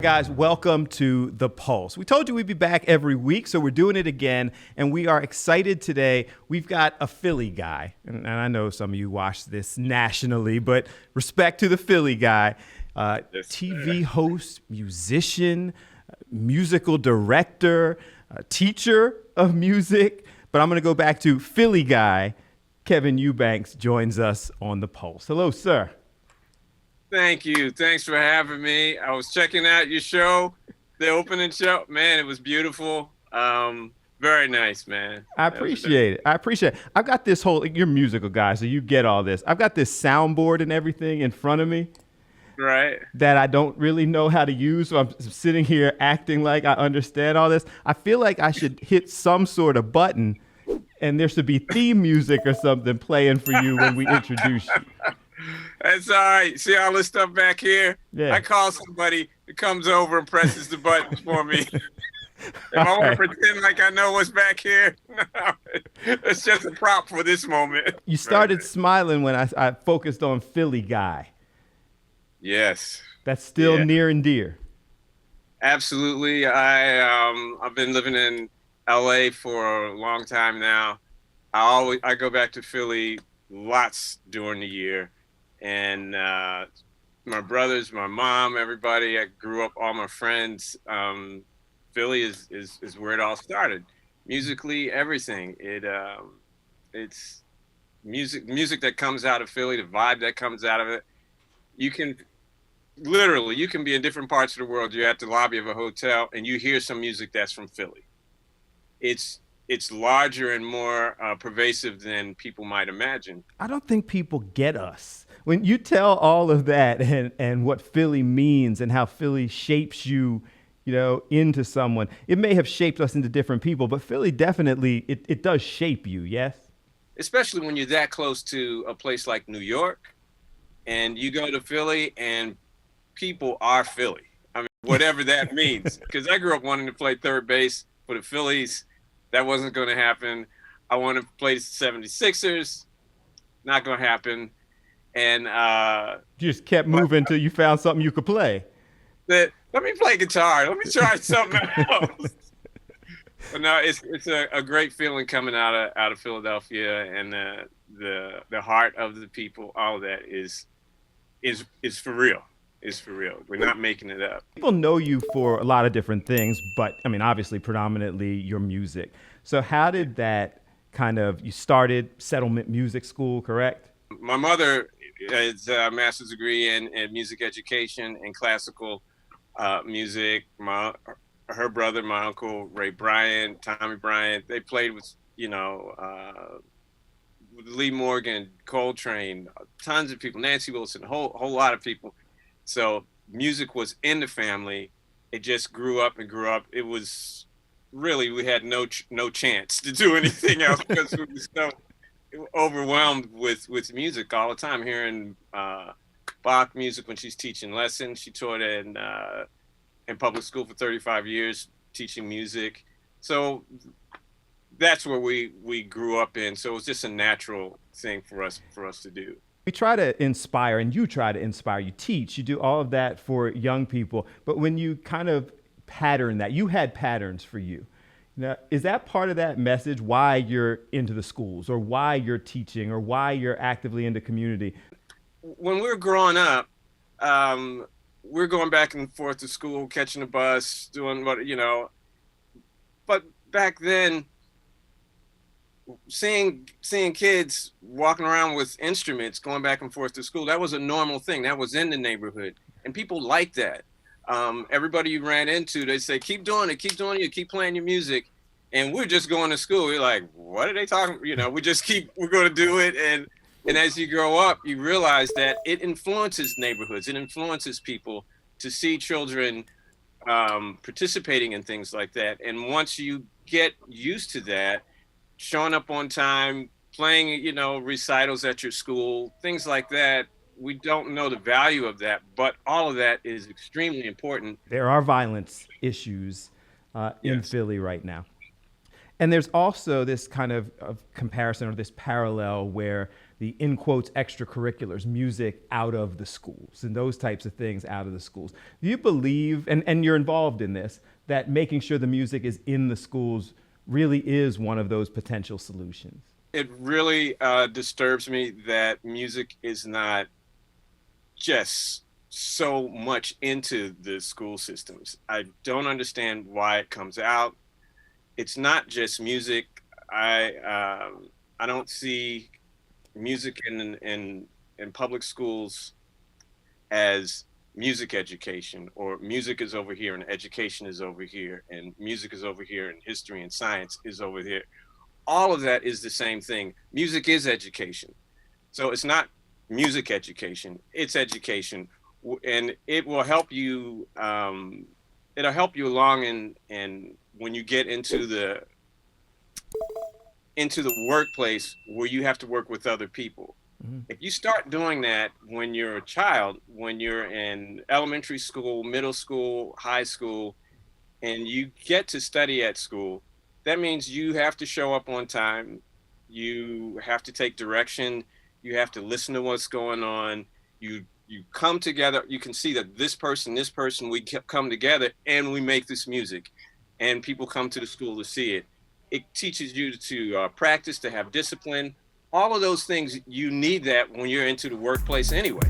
Guys, welcome to The Pulse. We told you we'd be back every week, so we're doing it again, and we are excited today. We've got a Philly guy, and I know some of you watch this nationally, but respect to the Philly guy. TV host, musician, musical director, teacher of music. But I'm going to go back to Philly guy. Kevin Eubanks joins us on The Pulse. Hello, sir. Thank you. Thanks for having me. I was checking out your show, the opening show. Man, it was beautiful. Very nice, man. I appreciate it. I've got this whole, you're a musical guy, so you get all this. I've got this soundboard and everything in front of me. Right. That I don't really know how to use. So I'm sitting here acting like I understand all this. I feel like I should hit some sort of button and there should be theme music or something playing for you when we introduce you. That's all right. See all this stuff back here? Yeah. I call somebody that comes over and presses the buttons for me. If I want to pretend like I know what's back here, no, it's just a prop for this moment. You started smiling when I focused on Philly guy. Yes. That's still near and dear. Absolutely. I've been living in LA for a long time now. I go back to Philly lots during the year. And my brothers, my mom, everybody, I grew up, all my friends. Philly is where it all started. Musically, everything. It's music that comes out of Philly, the vibe that comes out of it. You can be in different parts of the world. You're at the lobby of a hotel and you hear some music that's from Philly. It's larger and more pervasive than people might imagine. I don't think people get us. When you tell all of that and what Philly means and how Philly shapes you, into someone, it may have shaped us into different people, but Philly definitely, it does shape you, yes? Especially when you're that close to a place like New York and you go to Philly and people are Philly. I mean, whatever that means. Because I grew up wanting to play third base for the Phillies. That wasn't going to happen. I wanted to play the 76ers. Not going to happen. And you just kept moving until you found something you could play. Let me play guitar. Let me try something else. But no, it's a great feeling coming out of Philadelphia, and the heart of the people. All of that is for real. Is for real. We're not making it up. People know you for a lot of different things, but I mean, obviously, predominantly your music. So how did that you started Settlement Music School, correct? My mother has a master's degree in music education and classical music. Her brother, my uncle, Ray Bryant, Tommy Bryant, they played with, Lee Morgan, Coltrane, tons of people, Nancy Wilson, a whole lot of people. So music was in the family. It just grew up and grew up. It was really, we had no chance to do anything else because we were so overwhelmed with music all the time. Hearing Bach music when she's teaching lessons. She taught in public school for 35 years, teaching music. So that's where we grew up in. So it was just a natural thing for us to do. We try to inspire, and you try to inspire. You teach, you do all of that for young people. But when you kind of pattern that, you had patterns for you. Now, is that part of that message, why you're into the schools or why you're teaching or why you're actively into community? When we were growing up, we're going back and forth to school, catching a bus, doing what, but back then, seeing kids walking around with instruments going back and forth to school, that was a normal thing. That was in the neighborhood. And people liked that. Everybody you ran into, they say, keep doing it, keep playing your music. And we're just going to school. We're like, what are they talking? We're going to do it. And as you grow up, you realize that it influences neighborhoods. It influences people to see children participating in things like that. And once you get used to that, showing up on time, playing, recitals at your school, things like that. We don't know the value of that, but all of that is extremely important. There are violence issues in Philly right now. And there's also this kind of comparison or this parallel where the in quotes extracurriculars, music out of the schools and those types of things out of the schools. Do you believe, and you're involved in this, that making sure the music is in the schools really is one of those potential solutions? It really disturbs me that music is not just so much into the school systems. I don't understand why it comes out. It's not just music. I don't see music in public schools as music education, or music is over here and education is over here, and music is over here and history and science is over here. All of that is the same thing. Music is education. So it's not music education, it's education. And it will help you, it'll help you along in when you get into the workplace where you have to work with other people. Mm-hmm. If you start doing that when you're a child, when you're in elementary school, middle school, high school, and you get to study at school, that means you have to show up on time. You have to take direction. You have to listen to what's going on. You come together. You can see that this person, we come together and we make this music, and people come to the school to see it. It teaches you to practice, to have discipline. All of those things, you need that when you're into the workplace anyway.